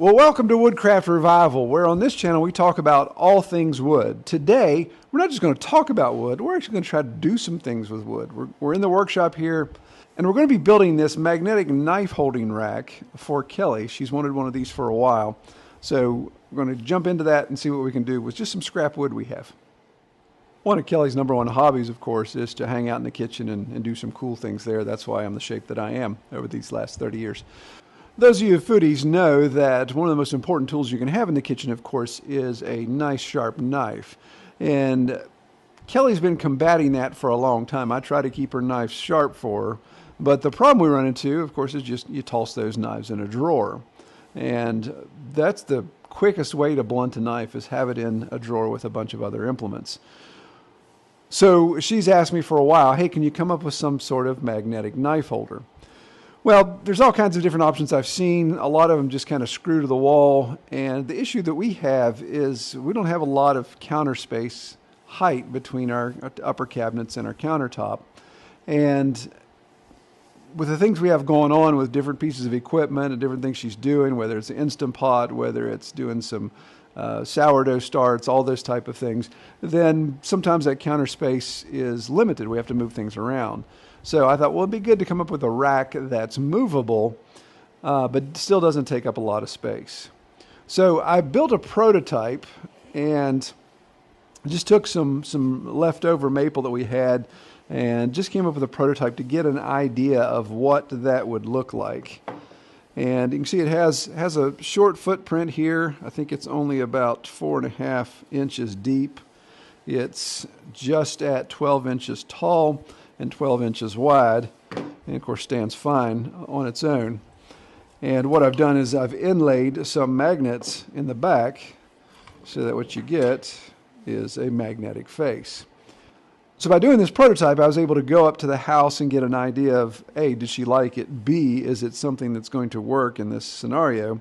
Well, welcome to Woodcraft Revival, where on this channel we talk about all things wood. Today, we're not just going to talk about wood, we're actually going to try to do some things with wood. We're in the workshop here, and we're going to be building this magnetic knife holding rack for Kelly. She's wanted one of these for a while. So we're going to jump into that and see what we can do with just some scrap wood we have. One of Kelly's #1 hobbies, of course, is to hang out in the kitchen and do some cool things there. That's why I'm the shape that I am over these last 30 years. Those of you foodies know that one of the most important tools you can have in the kitchen, of course, is a nice sharp knife. And Kelly's been combating that for a long time. I try to keep her knives sharp for her. But the problem we run into, of course, is just you toss those knives in a drawer. And that's the quickest way to blunt a knife, is have it in a drawer with a bunch of other implements. So she's asked me for a while, hey, can you come up with some sort of magnetic knife holder? Well, there's all kinds of different options I've seen. A lot of them just kind of screw to the wall. And the issue that we have is we don't have a lot of counter space height between our upper cabinets and our countertop. And with the things we have going on with different pieces of equipment and different things she's doing, whether it's an Instant Pot, whether it's doing some sourdough starts, all those type of things, then sometimes that counter space is limited. We have to move things around. So I thought, well, it'd be good to come up with a rack that's movable, but still doesn't take up a lot of space. So I built a prototype and just took some leftover maple that we had and just came up with a prototype to get an idea of what that would look like. And you can see it has a short footprint here. I think it's only about 4.5 inches deep. It's just at 12 inches tall and 12 inches wide, and of course stands fine on its own. And what I've done is I've inlaid some magnets in the back so that what you get is a magnetic face. So by doing this prototype, I was able to go up to the house and get an idea of, A, did she like it? B, is it something that's going to work in this scenario?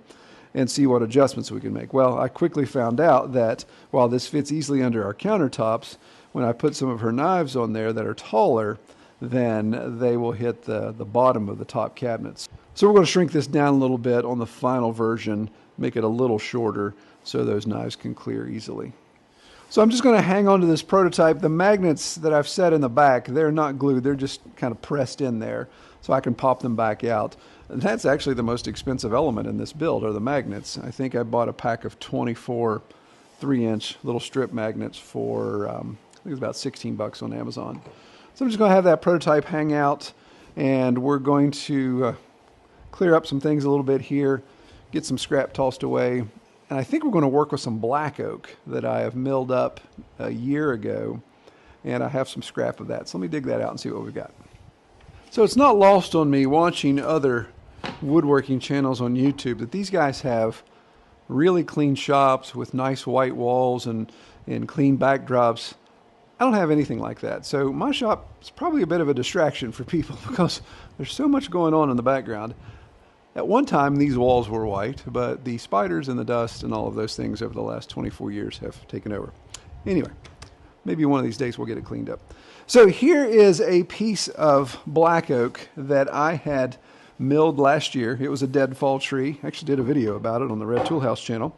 And see what adjustments we can make. Well, I quickly found out that while this fits easily under our countertops, when I put some of her knives on there that are taller, then they will hit the bottom of the top cabinets. So we're going to shrink this down a little bit on the final version, make it a little shorter so those knives can clear easily. So I'm just going to hang on to this prototype. The magnets that I've set in the back, they're not glued, they're just kind of pressed in there so I can pop them back out. And that's actually the most expensive element in this build, are the magnets. I think I bought a pack of 24 3-inch little strip magnets for I think it was about 16 bucks on Amazon. So I'm just going to have that prototype hang out, and we're going to clear up some things a little bit here, get some scrap tossed away, and I think we're going to work with some black oak that I have milled up a year ago, and I have some scrap of that. So let me dig that out and see what we've got. So it's not lost on me watching other woodworking channels on YouTube that these guys have really clean shops with nice white walls and clean backdrops. I don't have anything like that. So my shop is probably a bit of a distraction for people because there's so much going on in the background. At one time, these walls were white, but the spiders and the dust and all of those things over the last 24 years have taken over. Anyway, maybe one of these days we'll get it cleaned up. So here is a piece of black oak that I had milled last year. It was a deadfall tree. I actually did a video about it on the Red Tool House channel.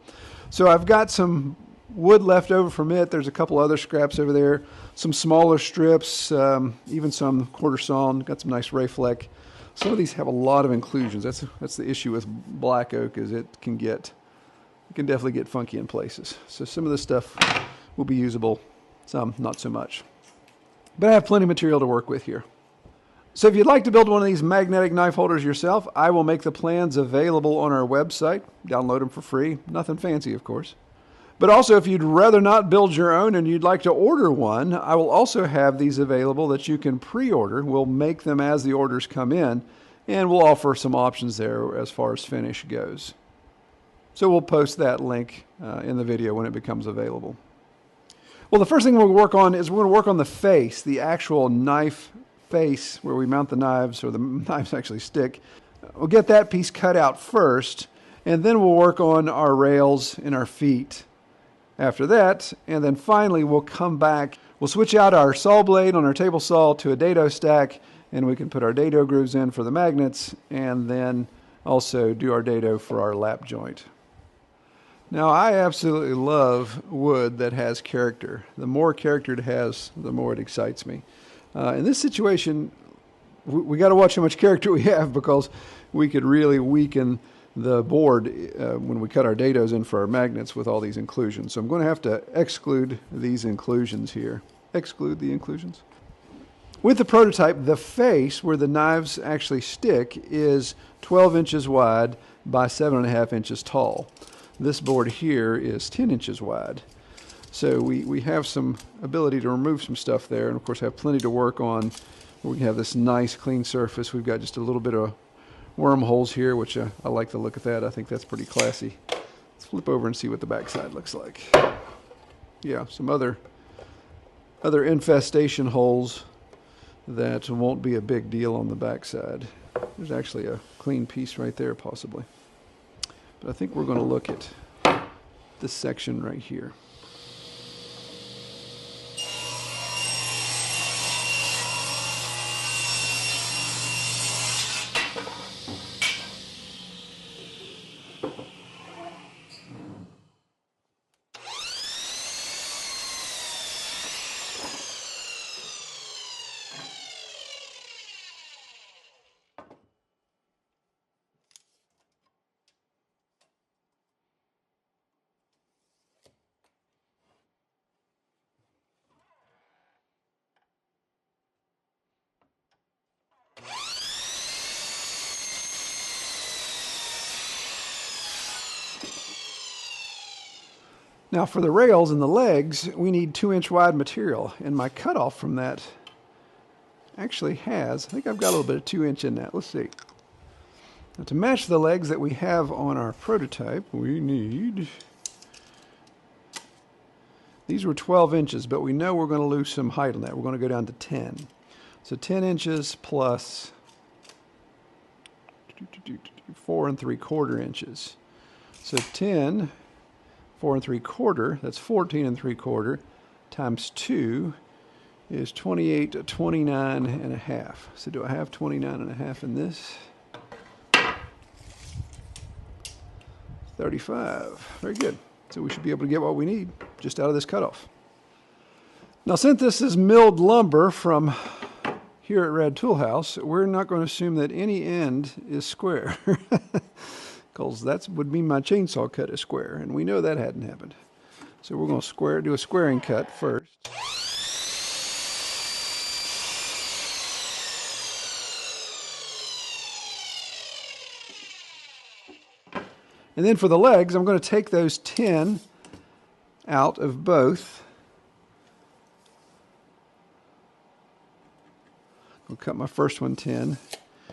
So I've got some wood left over from it. There's a couple other scraps over there, some smaller strips, even some quarter sawn. Got some nice Rayfleck. Some of these have a lot of inclusions. That's the issue with black oak, is it can definitely get funky in places. So some of this stuff will be usable, some not so much. But I have plenty of material to work with here. So if you'd like to build one of these magnetic knife holders yourself, I will make the plans available on our website. Download them for free. Nothing fancy, of course. But also, if you'd rather not build your own and you'd like to order one, I will also have these available that you can pre-order. We'll make them as the orders come in, and we'll offer some options there as far as finish goes. So we'll post that link in the video when it becomes available. Well, the first thing we'll work on is we're going to work on the face, the actual knife face where we mount the knives, or the knives actually stick. We'll get that piece cut out first, and then we'll work on our rails and our feet after that. And then finally we'll come back, we'll switch out our saw blade on our table saw to a dado stack, and we can put our dado grooves in for the magnets, and then also do our dado for our lap joint. Now, I absolutely love wood that has character. The more character it has, the more it excites me. In this situation, we got to watch how much character we have, because we could really weaken the board when we cut our dados in for our magnets with all these inclusions. So I'm going to have to exclude these inclusions here. Exclude the inclusions. With the prototype, the face where the knives actually stick is 12 inches wide by 7.5 inches tall. This board here is 10 inches wide. So we have some ability to remove some stuff there, and of course have plenty to work on. We have this nice clean surface. We've got just a little bit of wormholes here, which I like the look of that. I think that's pretty classy. Let's flip over and see what the backside looks like. Yeah, some other infestation holes that won't be a big deal on the backside. There's actually a clean piece right there, possibly. But I think we're going to look at this section right here. Now for the rails and the legs, we need 2-inch wide material, and my cutoff from that actually has, I think I've got a little bit of 2-inch in that. Let's see. Now to match the legs that we have on our prototype, we need, these were 12 inches, but we know we're going to lose some height on that. We're going to go down to 10. So 10 inches plus 4 3/4 inches. So 10, 4 3/4, that's 14 3/4, times 2 is 28, 29 and a half. So do I have 29 and a half in this? 35. Very good. So we should be able to get what we need just out of this cutoff. Now, since this is milled lumber from here at Rad Tool House, we're not going to assume that any end is square, because that would mean my chainsaw cut is square, and we know that hadn't happened. So we're going to do a squaring cut first. And then for the legs, I'm going to take those 10 out of both. I'll cut my first one 10.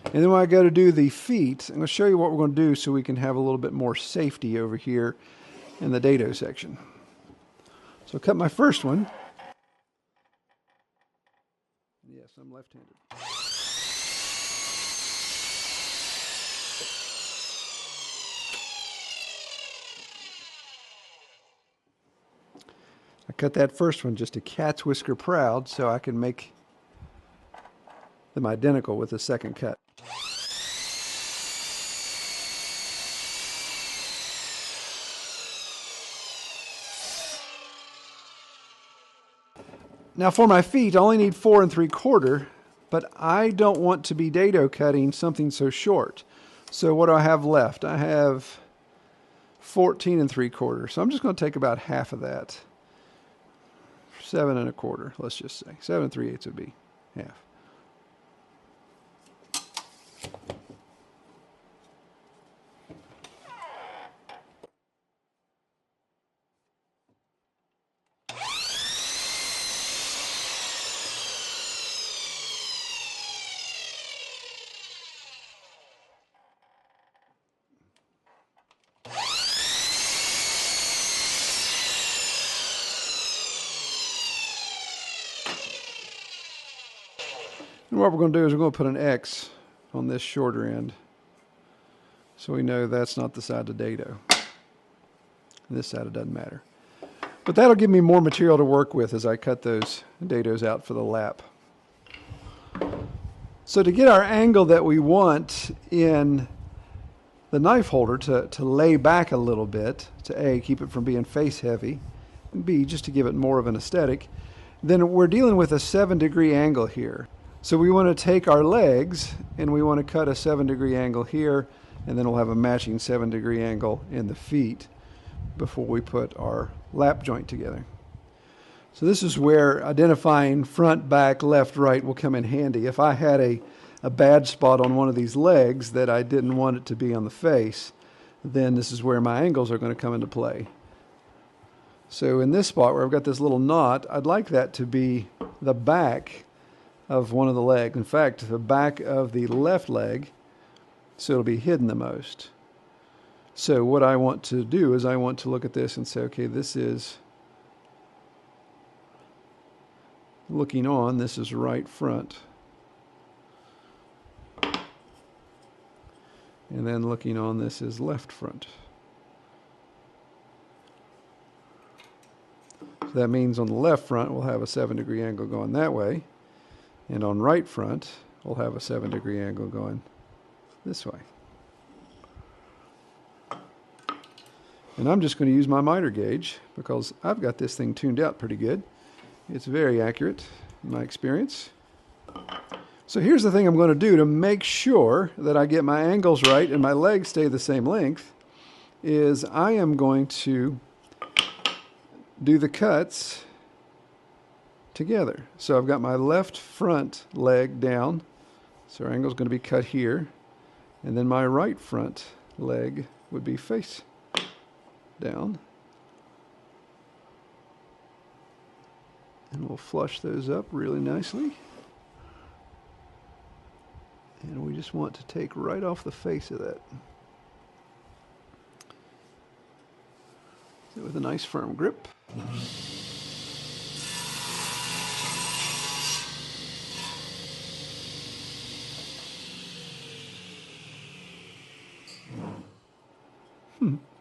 And then when I go to do the feet, I'm going to show you what we're going to do so we can have a little bit more safety over here in the dado section. So I'll cut my first one. Yes, I'm left-handed. I cut that first one just a cat's whisker proud so I can make them identical with the second cut. Now for my feet, I only need 4 3/4, but I don't want to be dado cutting something so short. So what do I have left? I have 14 3/4. So I'm just going to take about half of that. 7 1/4, let's just say. 7 3/8 would be half. And what we're going to do is we're going to put an X on this shorter end so we know that's not the side of dado. And this side, it doesn't matter. But that'll give me more material to work with as I cut those dados out for the lap. So to get our angle that we want in the knife holder to lay back a little bit, to A, keep it from being face heavy, and B, just to give it more of an aesthetic, then we're dealing with a 7-degree angle here. So we want to take our legs and we want to cut a 7-degree angle here, and then we'll have a matching 7-degree angle in the feet before we put our lap joint together. So this is where identifying front, back, left, right will come in handy. If I had a bad spot on one of these legs that I didn't want it to be on the face, then this is where my angles are going to come into play. So in this spot where I've got this little knot, I'd like that to be the back of one of the legs. In fact, the back of the left leg, so it'll be hidden the most. So what I want to do is I want to look at this and say, okay, this is looking on, this is right front. And then looking on, this is left front. So that means on the left front, we'll have a 7-degree angle going that way. And on right front, we'll have a 7-degree angle going this way. And I'm just going to use my miter gauge because I've got this thing tuned out pretty good. It's very accurate in my experience. So here's the thing I'm going to do to make sure that I get my angles right and my legs stay the same length, is I am going to do the cuts together. So I've got my left front leg down, so our angle is going to be cut here, and then my right front leg would be face down. And we'll flush those up really nicely. And we just want to take right off the face of that. So with a nice firm grip.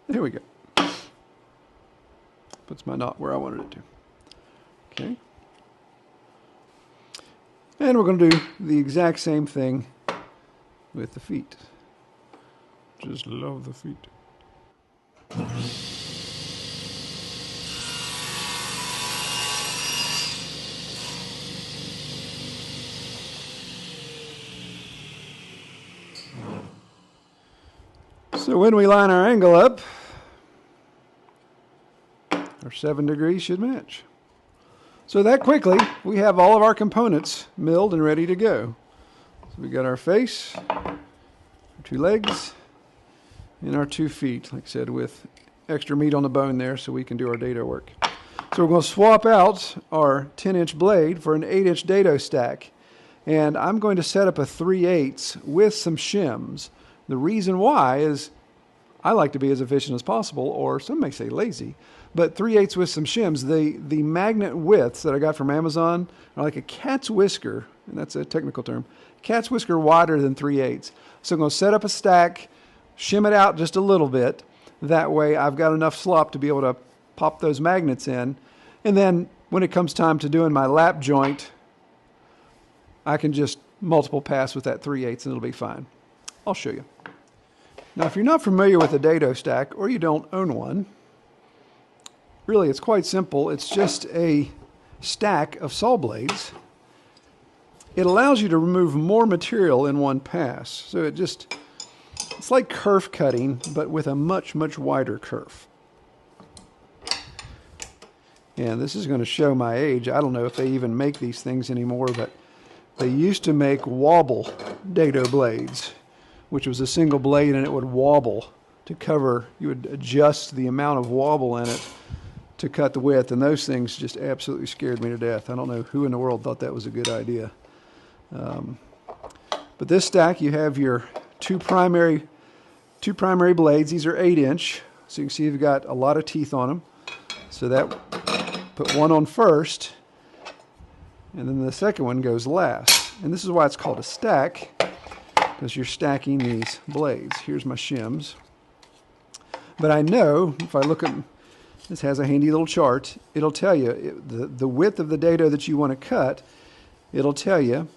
There we go. Puts my knot where I wanted it to. Okay. And we're going to do the exact same thing with the feet. Just love the feet. So when we line our angle up, our 7 degrees should match. So that quickly, we have all of our components milled and ready to go. So we got our face, our 2 legs, and our 2 feet, like I said, with extra meat on the bone there so we can do our dado work. So we're going to swap out our 10-inch blade for an 8-inch dado stack. And I'm going to set up a 3/8 with some shims. The reason why is I like to be as efficient as possible, or some may say lazy. But 3/8 with some shims, the magnet widths that I got from Amazon are like a cat's whisker, and that's a technical term, cat's whisker wider than 3/8. So I'm going to set up a stack, shim it out just a little bit. That way I've got enough slop to be able to pop those magnets in. And then when it comes time to doing my lap joint, I can just multiple pass with that 3/8 and it'll be fine. I'll show you. Now if you're not familiar with a dado stack, or you don't own one, really, it's quite simple. It's just a stack of saw blades. It allows you to remove more material in one pass. So it's like kerf cutting, but with a much, much wider kerf. And this is going to show my age. I don't know if they even make these things anymore, but they used to make wobble dado blades, which was a single blade and it would wobble to cover. You would adjust the amount of wobble in it to cut the width, and those things just absolutely scared me to death. I don't know who in the world thought that was a good idea. But this stack, you have your two primary blades. These are 8-inch, so you can see you've got a lot of teeth on them. So that, put one on first, and then the second one goes last. And this is why it's called a stack, because you're stacking these blades. Here's my shims. But I know, if I look at, this has a handy little chart, it'll tell you the width of the dado that you want to cut. It'll tell you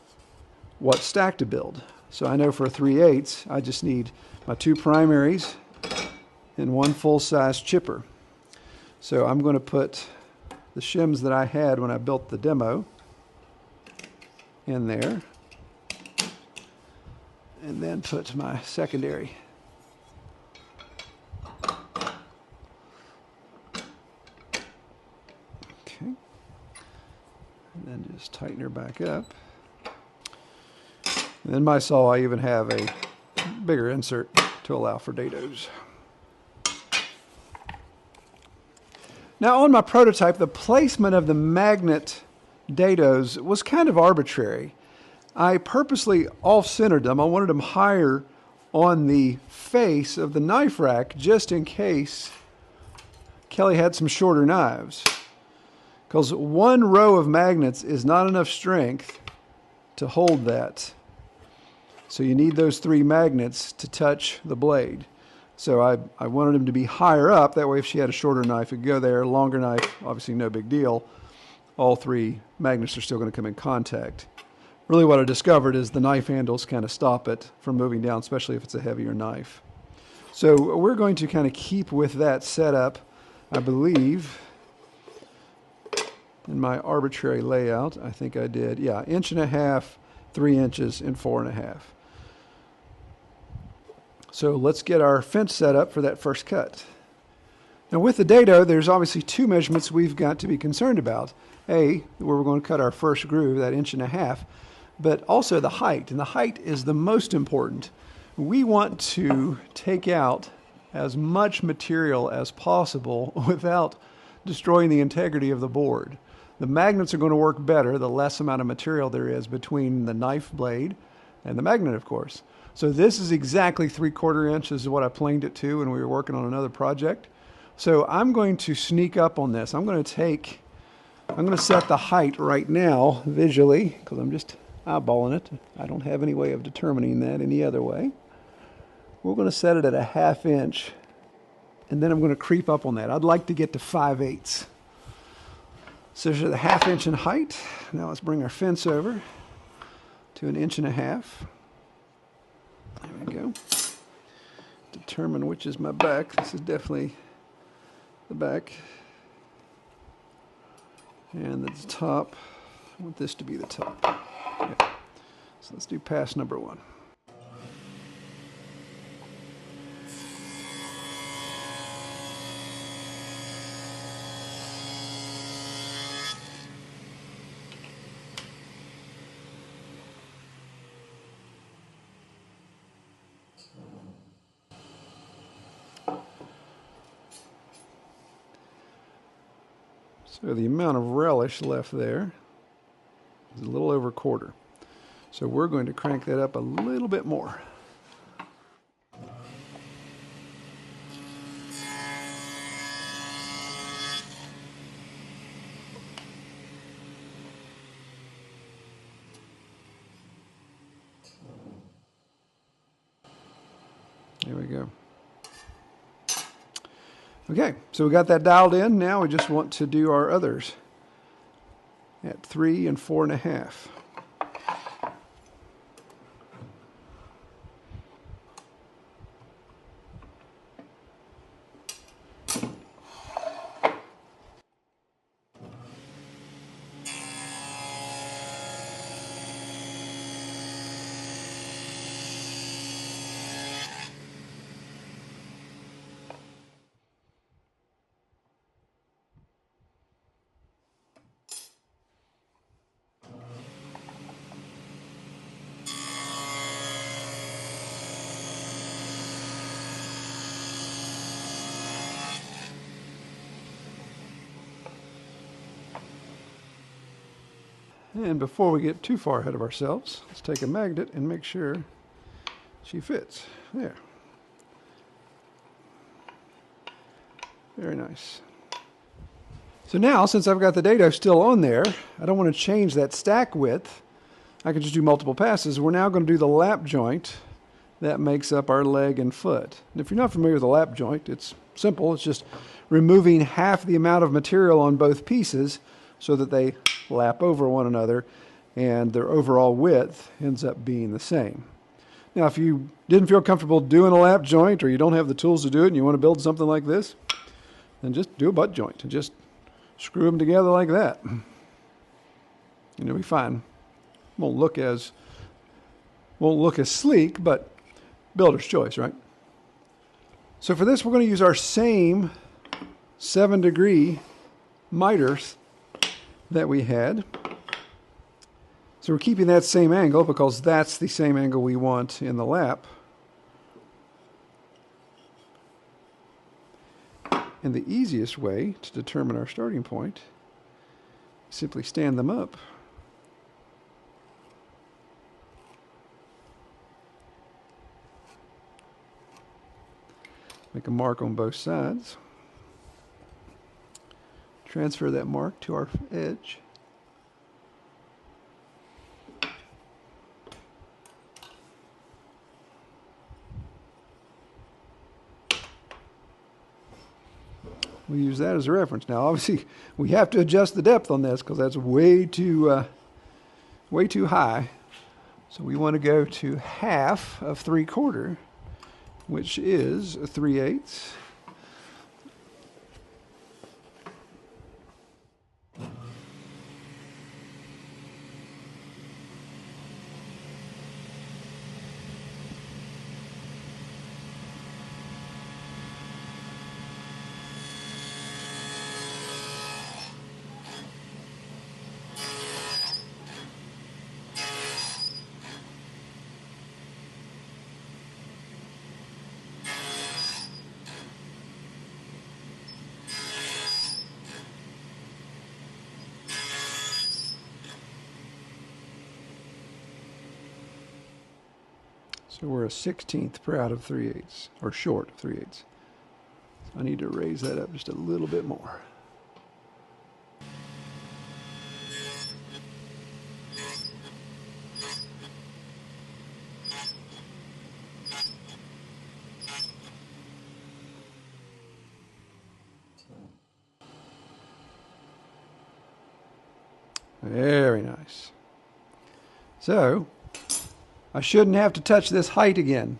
what stack to build. So I know for a 3/8 I just need my 2 primaries and 1 full-size chipper. So I'm going to put the shims that I had when I built the demo in there, and then put my secondary. Okay, and then just tighten her back up. And in my saw I even have a bigger insert to allow for dados. Now on my prototype, the placement of the magnet dados was kind of arbitrary. I purposely off-centered them. I wanted them higher on the face of the knife rack just in case Kelly had some shorter knives. Because 1 row of magnets is not enough strength to hold that. So you need those 3 magnets to touch the blade. So I wanted them to be higher up. That way if she had a shorter knife, it could go there. Longer knife, obviously no big deal. All 3 magnets are still going to come in contact. Really what I discovered is the knife handles kind of stop it from moving down, especially if it's a heavier knife. So we're going to kind of keep with that setup, I believe. In my arbitrary layout, I think I did, 1.5 inches, 3 inches, and 4.5. So let's get our fence set up for that first cut. Now with the dado, there's obviously 2 measurements we've got to be concerned about. A, where we're going to cut our first groove, that 1.5 inches, but also the height. And the height is the most important. We want to take out as much material as possible without destroying the integrity of the board. The magnets are going to work better the less amount of material there is between the knife blade and the magnet, of course. So this is exactly 3/4 inches is what I planed it to when we were working on another project. So I'm going to sneak up on this. I'm going to set the height right now visually because I'm just eyeballing it. I don't have any way of determining that any other way. We're going to set it at 1/2 inch, and then I'm going to creep up on that. I'd like to get to 5/8. So there's a 1/2 inch in height. Now let's bring our fence over to 1.5 inches. There we go. Determine which is my back. This is definitely the back. And the top. I want this to be the top. Okay. So let's do pass number 1. So the amount of relish left there is a little over 1/4. So we're going to crank that up a little bit more. There we go. Okay, so we got that dialed in. Now we just want to do our others at 3 and 4.5. And before we get too far ahead of ourselves, let's take a magnet and make sure she fits. There. Very nice. So now, since I've got the dado still on there, I don't want to change that stack width. I can just do multiple passes. We're now going to do the lap joint that makes up our leg and foot. And if you're not familiar with a lap joint, it's simple. It's just removing half the amount of material on both pieces so that they lap over one another and their overall width ends up being the same. Now, if you didn't feel comfortable doing a lap joint or you don't have the tools to do it and you want to build something like this, then just do a butt joint and just screw them together like that. And it'll be fine. Won't look as sleek, but builder's choice, right? So for this, we're going to use our same 7-degree miters that we had. So we're keeping that same angle because that's the same angle we want in the lap. And the easiest way to determine our starting point is simply stand them up. Make a mark on both sides. Transfer that mark to our edge. We use that as a reference. Now, obviously, we have to adjust the depth on this because that's way too high. So we want to go to half of 3/4, which is 3/8. So we're a 1/16 per out of 3/8, or short of 3/8. So I need to raise that up just a little bit more. Very nice. So I shouldn't have to touch this height again.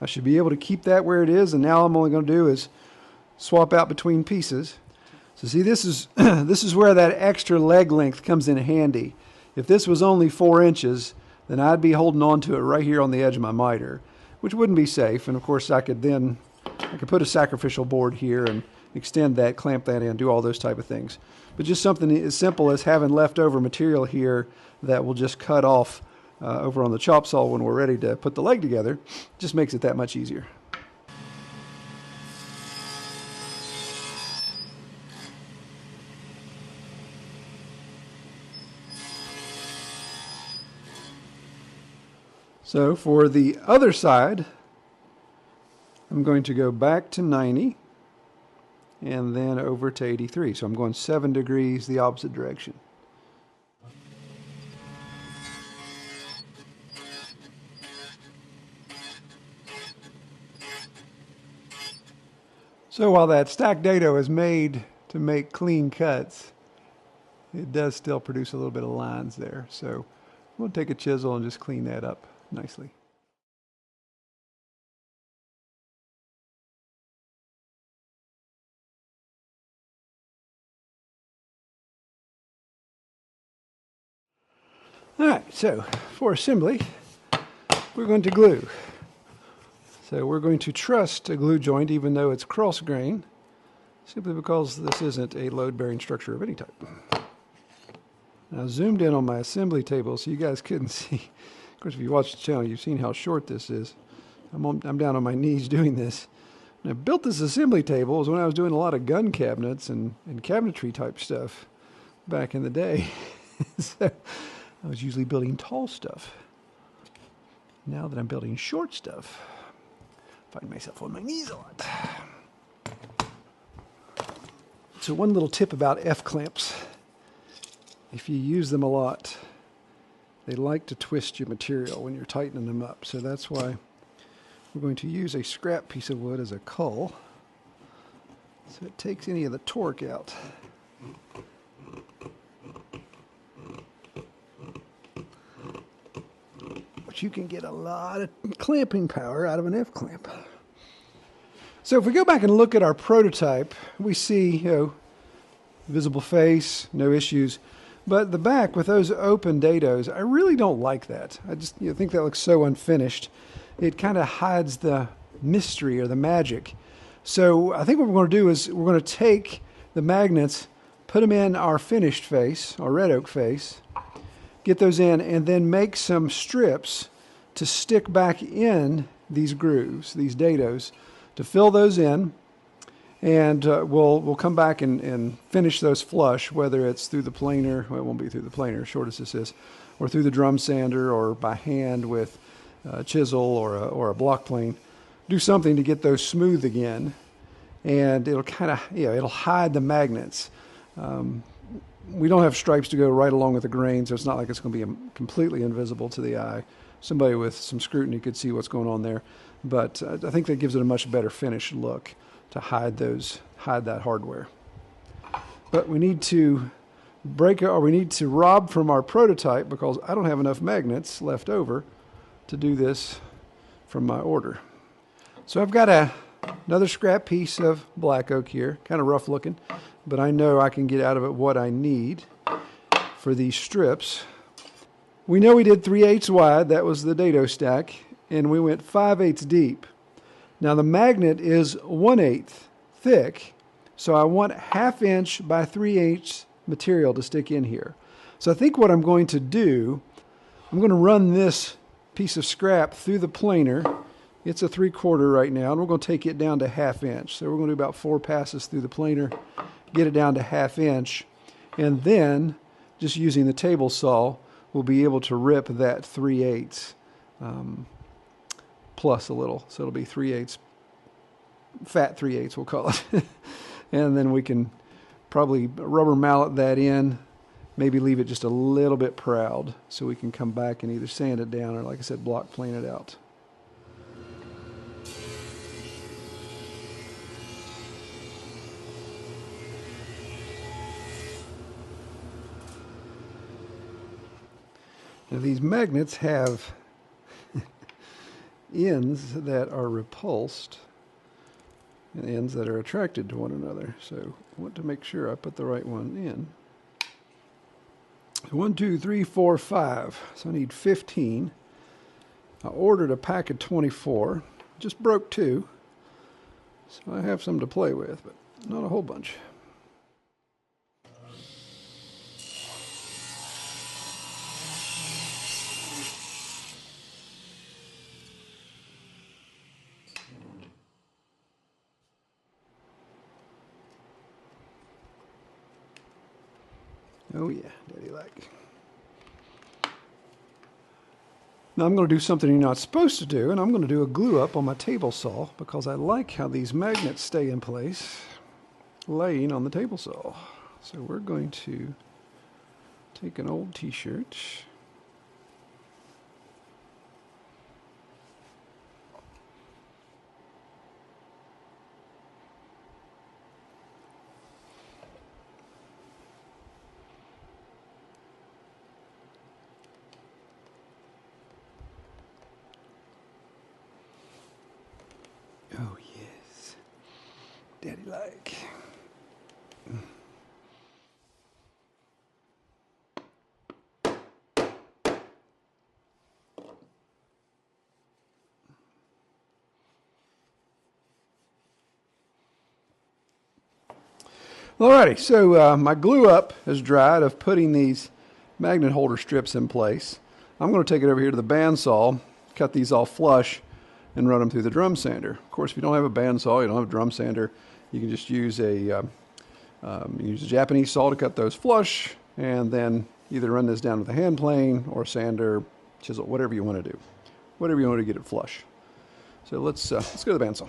I should be able to keep that where it is, and now I'm only going to do is swap out between pieces. So see, this is this is where that extra leg length comes in handy. If this was only 4 inches, then I'd be holding on to it right here on the edge of my miter, which wouldn't be safe. And of course, I could put a sacrificial board here and extend that, clamp that in, do all those type of things. But just something as simple as having leftover material here that will just cut off over on the chop saw when we're ready to put the leg together, just makes it that much easier. So for the other side, I'm going to go back to 90 and then over to 83. So I'm going 7 degrees the opposite direction. So while that stacked dado is made to make clean cuts, it does still produce a little bit of lines there. So we'll take a chisel and just clean that up nicely. All right, so for assembly, we're going to glue. So we're going to trust a glue joint even though it's cross grain, simply because this isn't a load-bearing structure of any type. Now I zoomed in on my assembly table so you guys couldn't see. Of course, if you watch the channel, you've seen how short this is. I'm down on my knees doing this. And I built this assembly table when I was doing a lot of gun cabinets and cabinetry type stuff back in the day. So I was usually building tall stuff. Now that I'm building short stuff, I find myself on my knees a lot. So one little tip about F-clamps. If you use them a lot, they like to twist your material when you're tightening them up. So that's why we're going to use a scrap piece of wood as a cull, so it takes any of the torque out. but you can get a lot of clamping power out of an F-clamp. So if we go back and look at our prototype, we see, visible face, no issues. But the back with those open dados, I really don't like that. I just think that looks so unfinished. It kind of hides the mystery or the magic. So I think what we're going to do is we're going to take the magnets, put them in our finished face, our red oak face, get those in, and then make some strips to stick back in these grooves, these dados, to fill those in. And we'll come back and finish those flush, whether it's through the planer, well, it won't be through the planer, short as this is, or through the drum sander, or by hand with a chisel or a block plane. Do something to get those smooth again, and it'll kind of, it'll hide the magnets. We don't have stripes to go right along with the grain, so it's not like it's going to be completely invisible to the eye. Somebody with some scrutiny could see what's going on there, but I think that gives it a much better finished look to hide that hardware. But we need to rob from our prototype because I don't have enough magnets left over to do this from my order. So I've got another scrap piece of black oak here, kind of rough looking, but I know I can get out of it what I need for these strips. We know we did 3/8 wide, that was the dado stack, and we went 5/8 deep. Now the magnet is 1/8 thick, so I want 1/2 inch by 3/8 material to stick in here. So I think what I'm going to do, I'm going to run this piece of scrap through the planer. It's a 3/4 right now, and we're going to take it down to 1/2 inch. So we're going to do about 4 passes through the planer, get it down to 1/2 inch, and then just using the table saw, we'll be able to rip that 3/8 plus a little. So it'll be 3/8, fat 3/8 we'll call it. And then we can probably rubber mallet that in, maybe leave it just a little bit proud so we can come back and either sand it down or, like I said, block plane it out. Now these magnets have ends that are repulsed and ends that are attracted to one another. So I want to make sure I put the right one in. 1, 2, 3, 4, 5. So I need 15. I ordered a pack of 24. Just broke 2. So I have some to play with, but not a whole bunch. Oh yeah, daddy like. Now I'm going to do something you're not supposed to do, and I'm going to do a glue up on my table saw because I like how these magnets stay in place laying on the table saw. So we're going to take an old t-shirt, oh yes, daddy like. Alrighty, so my glue up has dried of putting these magnet holder strips in place. I'm going to take it over here to the bandsaw, cut these all flush, and run them through the drum sander. Of course, if you don't have a bandsaw, you don't have a drum sander, you can just use a Japanese saw to cut those flush, and then either run this down with a hand plane or sander, chisel, whatever you want to do, whatever you want to get it flush. So let's go to the bandsaw.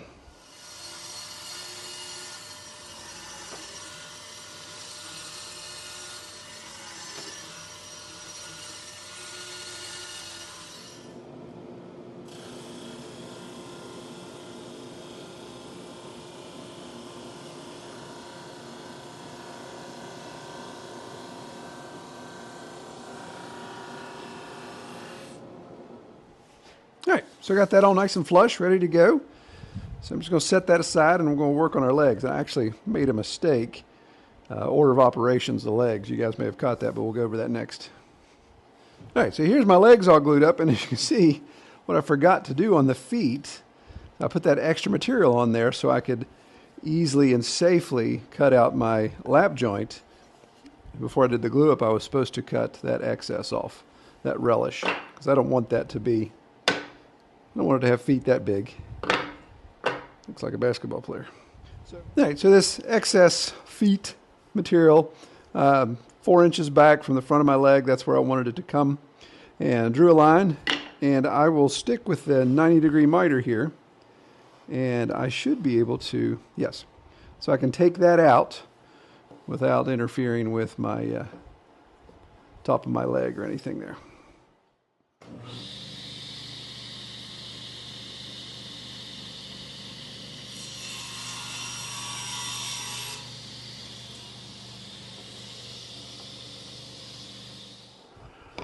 All right, so I got that all nice and flush, ready to go. So I'm just going to set that aside and we're going to work on our legs. I actually made a mistake. Order of operations, the legs. You guys may have caught that, but we'll go over that next. All right, so here's my legs all glued up, and as you can see, what I forgot to do on the feet, I put that extra material on there so I could easily and safely cut out my lap joint. Before I did the glue up, I was supposed to cut that excess off, that relish, because I don't want that to be, I don't want it to have feet that big. Looks like a basketball player. All right, so this excess feet material, 4 inches back from the front of my leg, that's where I wanted it to come, and drew a line, and I will stick with the 90-degree miter here, and I should be able to, yes, so I can take that out without interfering with my top of my leg or anything there.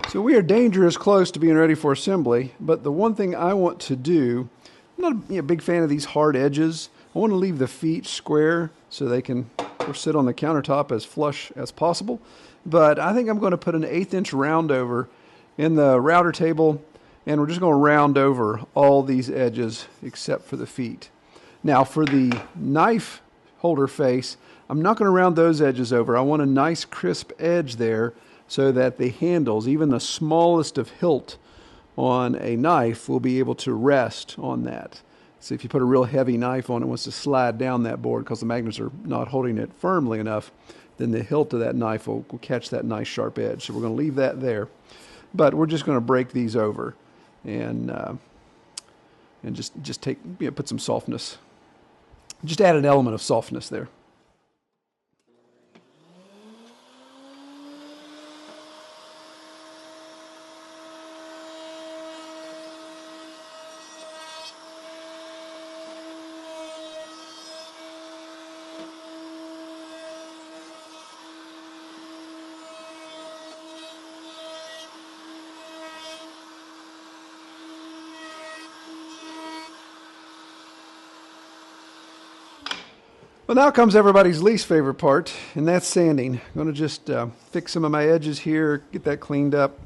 So we are dangerous close to being ready for assembly, but the one thing I want to do, I'm not a big fan of these hard edges. I want to leave the feet square so they can sit on the countertop as flush as possible. But I think I'm going to put an 1/8 inch round over in the router table, and we're just going to round over all these edges except for the feet. Now for the knife holder face, I'm not going to round those edges over. I want a nice crisp edge there, so that the handles, even the smallest of hilt on a knife, will be able to rest on that. So if you put a real heavy knife on it, wants to slide down that board because the magnets are not holding it firmly enough, then the hilt of that knife will catch that nice sharp edge. So we're going to leave that there. But we're just going to break these over and just take, put some softness. Just add an element of softness there. Well, now comes everybody's least favorite part, and that's sanding. I'm going to just fix some of my edges here, get that cleaned up,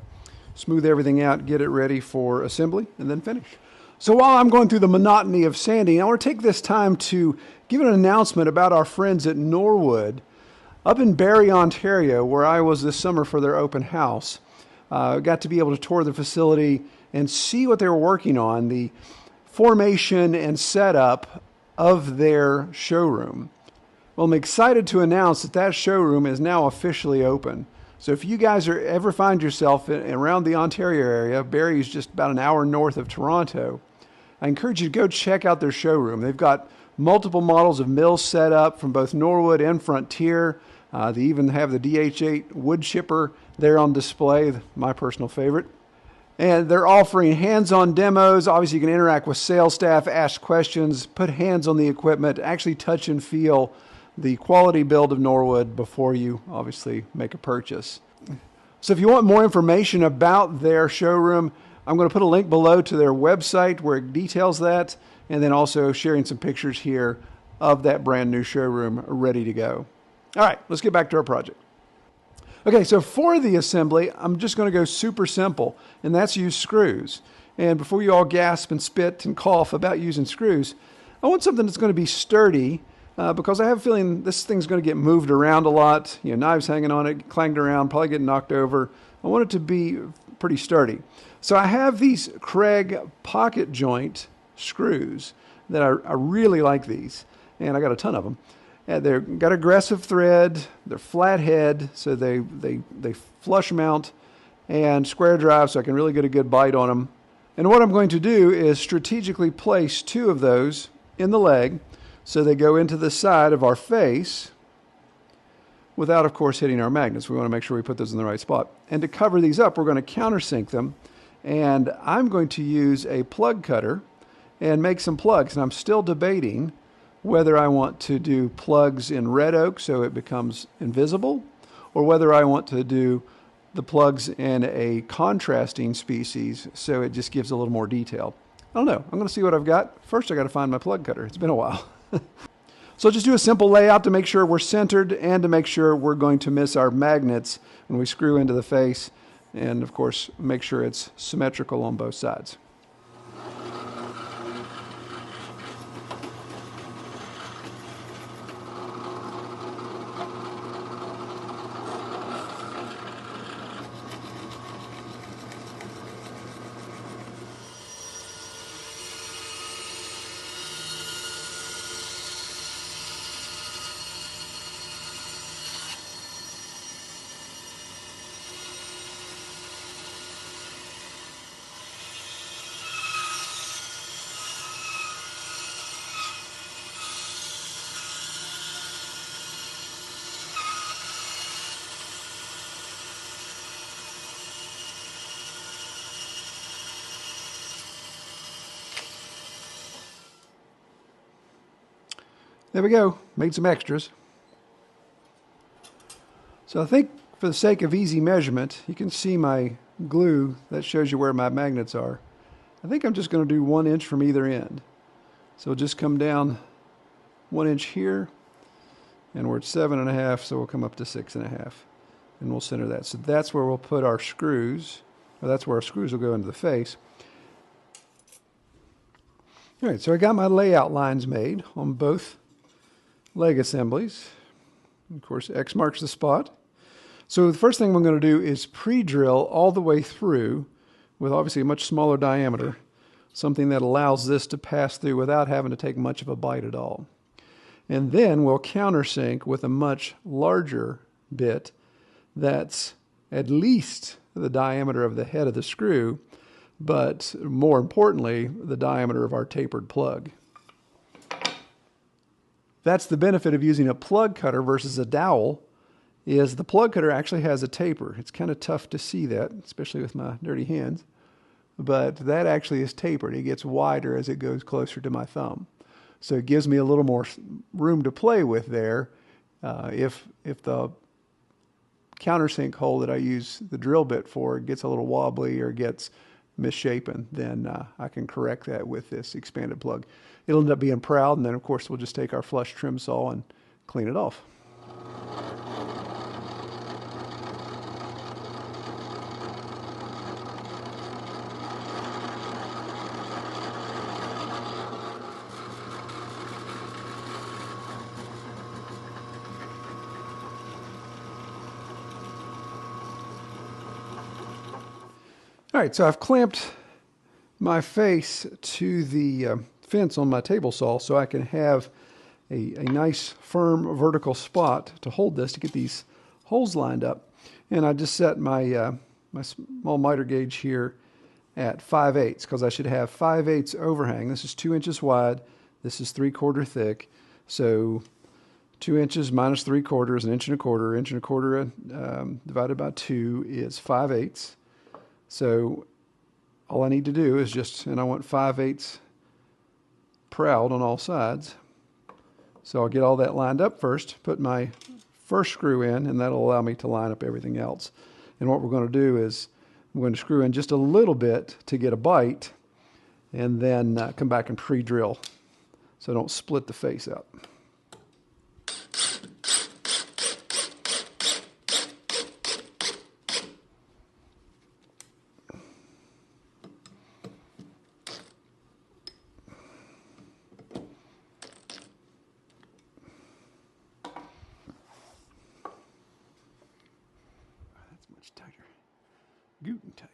smooth everything out, get it ready for assembly, and then finish. So while I'm going through the monotony of sanding, I want to take this time to give an announcement about our friends at Norwood up in Barrie, Ontario, where I was this summer for their open house. Got to be able to tour the facility and see what they were working on, the formation and setup of their showroom. Well, I'm excited to announce that that showroom is now officially open. So if you guys ever find yourself around the Ontario area, Barrie is just about an hour north of Toronto, I encourage you to go check out their showroom. They've got multiple models of mills set up from both Norwood and Frontier. They even have the DH8 wood chipper there on display, my personal favorite. And they're offering hands-on demos. Obviously, you can interact with sales staff, ask questions, put hands on the equipment, actually touch and feel the quality build of Norwood before you obviously make a purchase. So if you want more information about their showroom, I'm going to put a link below to their website where it details that, and then also sharing some pictures here of that brand new showroom ready to go. All right, let's get back to our project. Okay, so for the assembly, I'm just going to go super simple, and that's use screws. And before you all gasp and spit and cough about using screws, I want something that's going to be sturdy because I have a feeling this thing's going to get moved around a lot. Knives hanging on it, clanged around, probably getting knocked over. I want it to be pretty sturdy. So I have these Craig pocket joint screws that I really like these, and I got a ton of them. They've got aggressive thread, they're flat head, so they flush mount, and square drive, so I can really get a good bite on them. And what I'm going to do is strategically place 2 of those in the leg, so they go into the side of our face, without, of course, hitting our magnets. We want to make sure we put those in the right spot. And to cover these up, we're going to countersink them, and I'm going to use a plug cutter and make some plugs, and I'm still debating whether I want to do plugs in red oak so it becomes invisible, or whether I want to do the plugs in a contrasting species so it just gives a little more detail. I don't know. I'm going to see what I've got. First, I got to find my plug cutter. It's been a while. So just do a simple layout to make sure we're centered and to make sure we're going to miss our magnets when we screw into the face. And of course, make sure it's symmetrical on both sides. There we go. Made some extras. So I think for the sake of easy measurement, you can see my glue that shows you where my magnets are. I think I'm just going to do 1 inch from either end. So we'll just come down 1 inch here, and we're at 7.5, so we'll come up to 6.5, and we'll center that. So that's where we'll put our screws, or that's where our screws will go into the face. All right, so I got my layout lines made on both leg assemblies. Of course, X marks the spot. So the first thing we're going to do is pre-drill all the way through with obviously a much smaller diameter, something that allows this to pass through without having to take much of a bite at all. And then we'll countersink with a much larger bit that's at least the diameter of the head of the screw, but more importantly, the diameter of our tapered plug. That's the benefit of using a plug cutter versus a dowel, is the plug cutter actually has a taper. It's kind of tough to see that, especially with my dirty hands, but that actually is tapered. It gets wider as it goes closer to my thumb. So it gives me a little more room to play with there. If the countersink hole that I use the drill bit for gets a little wobbly or gets misshapen, then I can correct that with this expanded plug. It'll end up being proud, and then of course we'll just take our flush trim saw and clean it off. All right, so I've clamped my face to the fence on my table saw so I can have a nice firm vertical spot to hold this, to get these holes lined up. And I just set my my small miter gauge here at 5/8 because I should have 5/8 overhang. This is 2 inches wide. This is 3/4 thick. So 2 inches minus 3/4 is 1 1/4 1 1/4 divided by 2 is 5/8. So all I need to do is just, and I want 5/8 proud on all sides. So I'll get all that lined up first, put my first screw in, and that'll allow me to line up everything else. And what we're going to do is I'm going to screw in just a little bit to get a bite, and then come back and pre-drill so I don't split the face out. Tighter. Guten tight.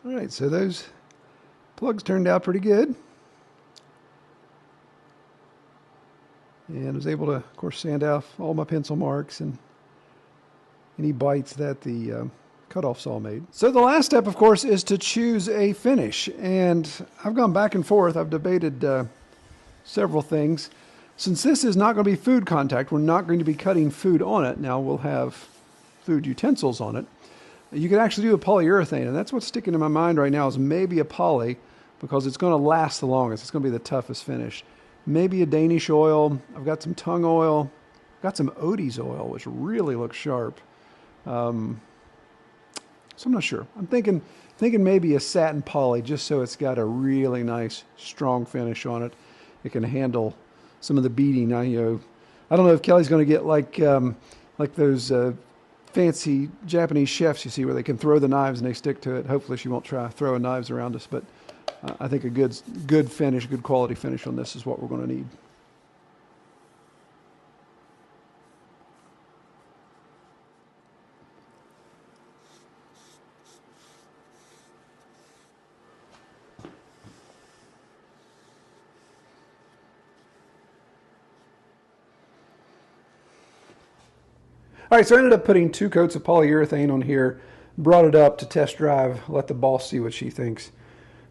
All right, so those plugs turned out pretty good. And I was able to, of course, sand off all my pencil marks and any bites that the cutoff saw made. So the last step, of course, is to choose a finish. And I've gone back and forth. I've debated several things. Since this is not going to be food contact, we're not going to be cutting food on it. Now we'll have food utensils on it. You could actually do a polyurethane, and that's what's sticking in my mind right now, is maybe a poly. because it's going to last the longest. It's going to be the toughest finish. Maybe a Danish oil. I've got some tung oil. Got some Odie's oil, which really looks sharp. So I'm not sure. I'm thinking maybe a satin poly, just so it's got a really nice, strong finish on it. It can handle some of the beating. I don't know if Kelly's going to get like those fancy Japanese chefs you see, where they can throw the knives and they stick to it. Hopefully she won't try throwing knives around us, but I think a good finish, good quality finish on this is what we're going to need. All right, so I ended up putting 2 coats of polyurethane on here, brought it up to test drive, let the boss see what she thinks.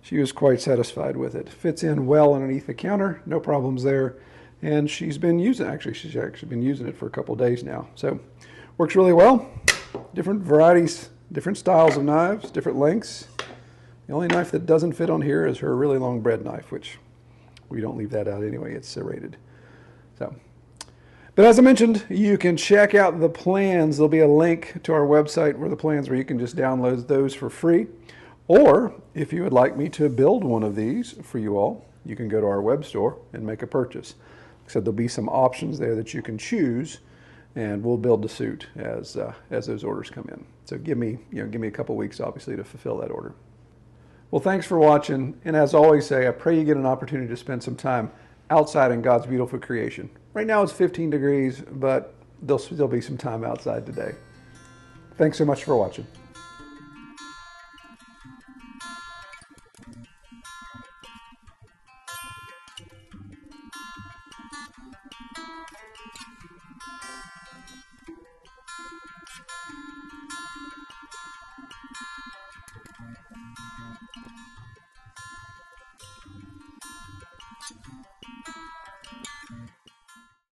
She was quite satisfied with it. Fits in well underneath the counter, no problems there. And she's actually been using it for a couple days now. So works really well. Different varieties, different styles of knives, different lengths. The only knife that doesn't fit on here is her really long bread knife, which we don't leave that out anyway. It's serrated. So. But as I mentioned, you can check out the plans. There'll be a link to our website where you can just download those for free. Or if you would like me to build one of these for you all, you can go to our web store and make a purchase. So there'll be some options there that you can choose, and we'll build the suit as those orders come in. So give me a couple weeks, obviously, to fulfill that order. Well, thanks for watching, and as always say, I pray you get an opportunity to spend some time outside in God's beautiful creation. Right now it's 15 degrees, but there'll still be some time outside today. Thanks so much for watching.